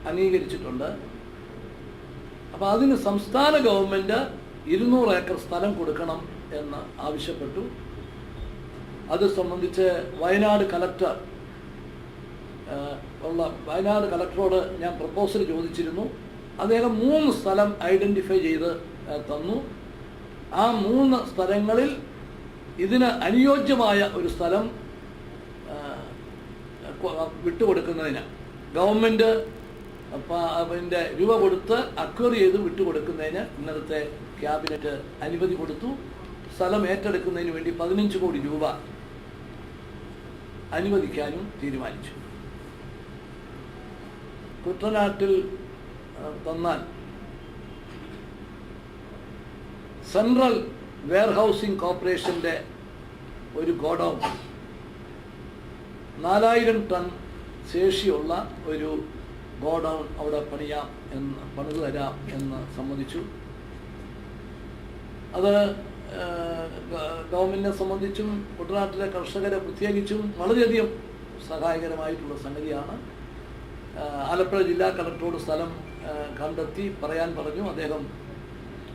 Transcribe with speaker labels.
Speaker 1: അംഗീകരിച്ചിട്ടുണ്ട്. അപ്പോൾ അതിന് സംസ്ഥാന ഗവൺമെൻറ് 200 ഏക്കർ സ്ഥലം കൊടുക്കണം എന്ന് ആവശ്യപ്പെട്ടു. അത് സംബന്ധിച്ച് വയനാട് കളക്ടറോട് ഞാൻ പ്രപ്പോസൽ ചോദിച്ചിരുന്നു. അദ്ദേഹം 3 സ്ഥലം ഐഡൻറ്റിഫൈ ചെയ്ത് തന്നു. ആ 3 സ്ഥലങ്ങളിൽ ഇതിന് അനുയോജ്യമായ ഒരു സ്ഥലം വിട്ടുകൊടുക്കുന്നതിന് ഗവൺമെൻറ് രൂപ കൊടുത്ത് അക്വയർ ചെയ്ത് വിട്ടുകൊടുക്കുന്നതിന് ഇന്നലത്തെ ക്യാബിനറ്റ് അനുമതി കൊടുത്തു. സ്ഥലം ഏറ്റെടുക്കുന്നതിന് വേണ്ടി 15 കോടി രൂപ അനുവദിക്കാനും തീരുമാനിച്ചു. കുട്ടനാട്ടിൽ തന്നാൽ സെൻട്രൽ വെയർഹൗസിംഗ് കോർപ്പറേഷൻ്റെ ഒരു ഗോഡൗൺ 4000 ടൺ ശേഷിയുള്ള ഒരു ഗോഡൗൺ അവിടെ പണിതു തരാം എന്ന് സമ്മതിച്ചു. അത് ഗവൺമെൻറ്റിനെ സംബന്ധിച്ചും കുട്ടനാട്ടിലെ കർഷകരെ പ്രത്യേകിച്ചും വളരെയധികം സഹായകരമായിട്ടുള്ള സംഗതിയാണ്. ആലപ്പുഴ ജില്ലാ കളക്ടറോട് സ്ഥലം കണ്ടെത്തി പറയാൻ പറഞ്ഞു. അദ്ദേഹം